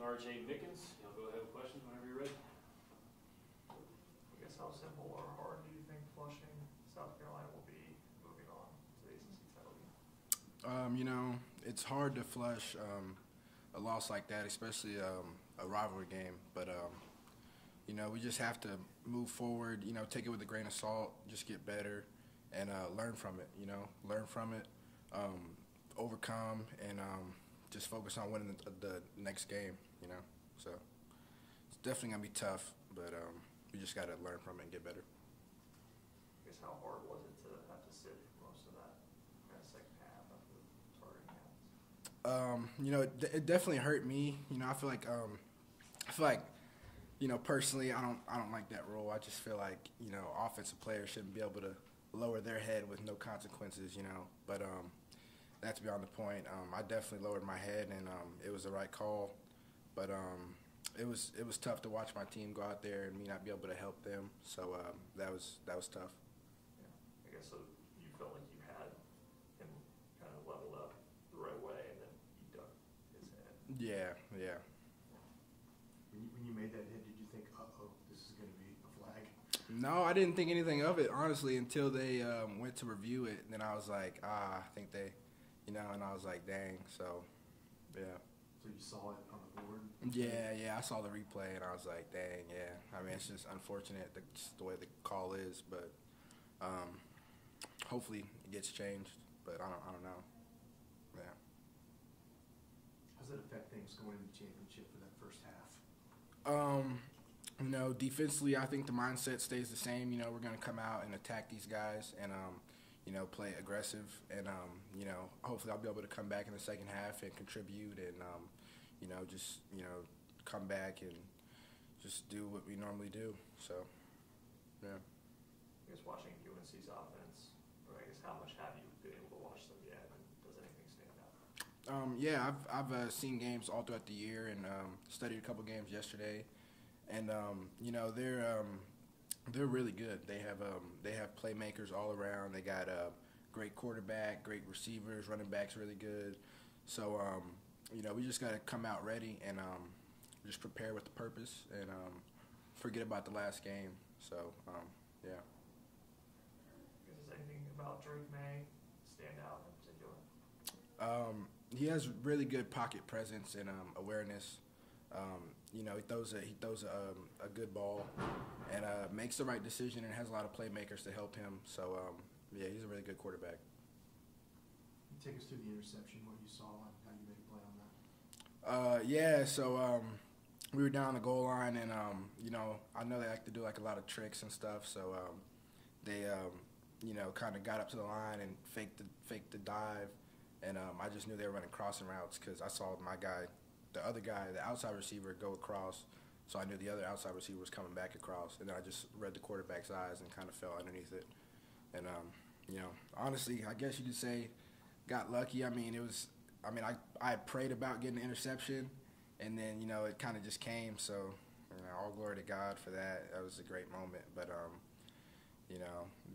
R.J. Mickens. Go ahead with questions whenever you're ready. I guess how simple or hard do you think Flushing, South Carolina will be moving on to the ACC title game? It's hard to flush a loss like that, especially a rivalry game. But, we just have to move forward, take it with a grain of salt, just get better and learn from it, learn from it, overcome, and just focus on winning the next game, So it's definitely going to be tough, but we just got to learn from it and get better. I guess how hard was it to have to sit for most of that kind of second half after starting out? It definitely hurt me. I feel like personally, I don't like that rule. I just feel like offensive players shouldn't be able to lower their head with no consequences. But that's beyond the point. I definitely lowered my head, and it was the right call. But it was tough to watch my team go out there and me not be able to help them. So that was tough. Yeah, I guess so. You felt like you had him kind of leveled up the right way, and then he ducked his head. Yeah. When you made that hit, did you think, uh-oh, this is going to be a flag? No, I didn't think anything of it, honestly, until they went to review it. And then I was like, I think they, and I was like, dang. So, yeah. So you saw it on the board? Yeah, I saw the replay, and I was like, dang, yeah. I mean, it's just unfortunate just the way the call is, but hopefully it gets changed. But I don't know. Yeah. How does that affect things going into the championship for that first half? Defensively, I think the mindset stays the same. We're going to come out and attack these guys and, play aggressive. And, hopefully I'll be able to come back in the second half and contribute and, just, come back and just do what we normally do. So, yeah. I guess watching UNC's offense, or I guess how much have you been able to watch them yet, and does anything stand out? Yeah, I've seen games all throughout the year and studied a couple games yesterday. And they're really good. They have playmakers all around. They got a great quarterback, great receivers, running backs really good. So we just got to come out ready and just prepare with the purpose and forget about the last game. So yeah. Does anything about Drake May stand out in particular? He has really good pocket presence and awareness. He throws a good ball and makes the right decision and has a lot of playmakers to help him. So, yeah, he's a really good quarterback. Can you take us through the interception, what you saw, and how you made a play on that? So we were down the goal line, and, I know they like to do, a lot of tricks and stuff. So they, kind of got up to the line and faked the dive. And I just knew they were running crossing routes because I saw the other guy, the outside receiver, go across. So I knew the other outside receiver was coming back across. And then I just read the quarterback's eyes and kind of fell underneath it. And, honestly, I guess you could say got lucky. I I prayed about getting the interception. And then, it kind of just came. So, all glory to God for that. That was a great moment. But,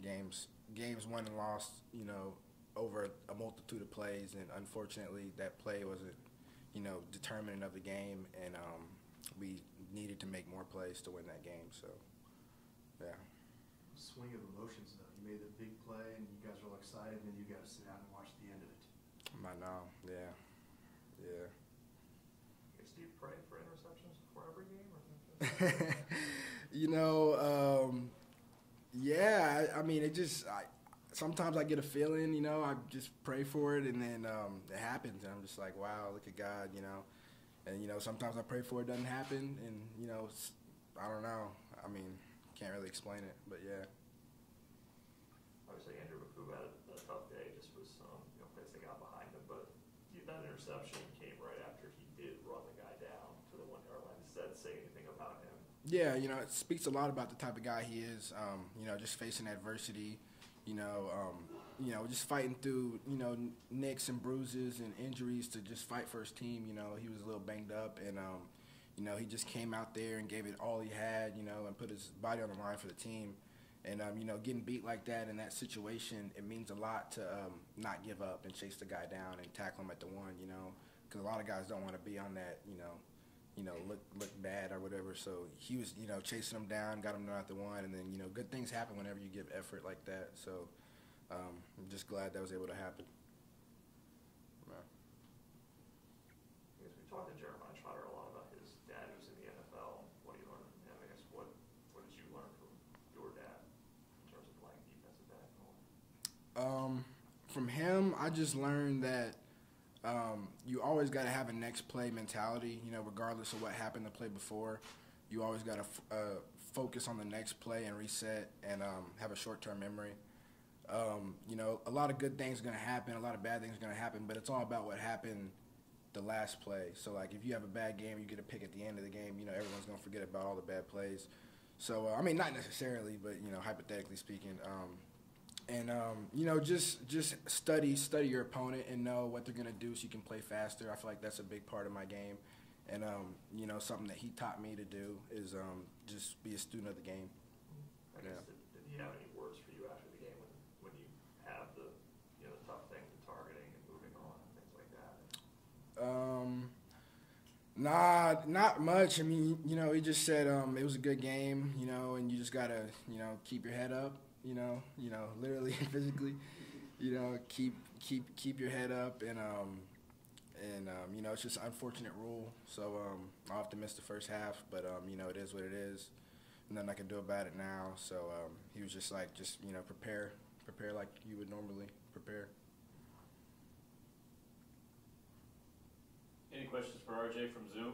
games won and lost, over a multitude of plays, and unfortunately that play wasn't, determinant of the game, and we needed to make more plays to win that game. So, yeah. Swing of emotions, though. You made the big play, and you guys were all excited, and then you got to sit down and watch the end of it. I know, yeah. I guess do you pray for interceptions before every game, or yeah. It just sometimes I get a feeling, I just pray for it, and then it happens, and I'm just like, wow, look at God, And, sometimes I pray for it doesn't happen, and, I don't know. Can't really explain it, but yeah. Obviously, Andrew McCoo had a tough day, just with some plays that got behind him, but that interception came right after he did run the guy down to the 1 yard line. Does that say anything about him? Yeah, it speaks a lot about the type of guy he is, just facing adversity. Just fighting through, nicks and bruises and injuries to just fight for his team. He was a little banged up, and, he just came out there and gave it all he had, and put his body on the line for the team. And, getting beat like that in that situation, it means a lot to not give up and chase the guy down and tackle him at the 1, because a lot of guys don't want to be on that, look bad or whatever. So he was, chasing him down, got him down at the one, and then, good things happen whenever you give effort like that. So I'm just glad that was able to happen. I guess we talked to Jeremiah Trotter a lot about his dad who's in the NFL. What do you learn from him? I guess what did you learn from your dad in terms of playing defensive back and all that? From him, I just learned that you always got to have a next play mentality, regardless of what happened the play before. You always got to focus on the next play and reset and have a short-term memory. A lot of good things are going to happen, a lot of bad things are going to happen, but it's all about what happened the last play. So, like, if you have a bad game, you get a pick at the end of the game, everyone's going to forget about all the bad plays. So, not necessarily, but, hypothetically speaking. Just study your opponent and know what they're going to do so you can play faster. I feel like that's a big part of my game. And, something that he taught me to do is just be a student of the game. I guess, did he have any words for you after the game when you have the tough things with targeting and moving on and things like that? Nah, not much. I mean, he just said it was a good game, and you just got to, keep your head up. Literally and physically, keep your head up, and it's just an unfortunate rule. So I'll have to miss the first half, but it is what it is. Nothing I can do about it now. So he was just like, prepare like you would normally prepare. Any questions for RJ from Zoom?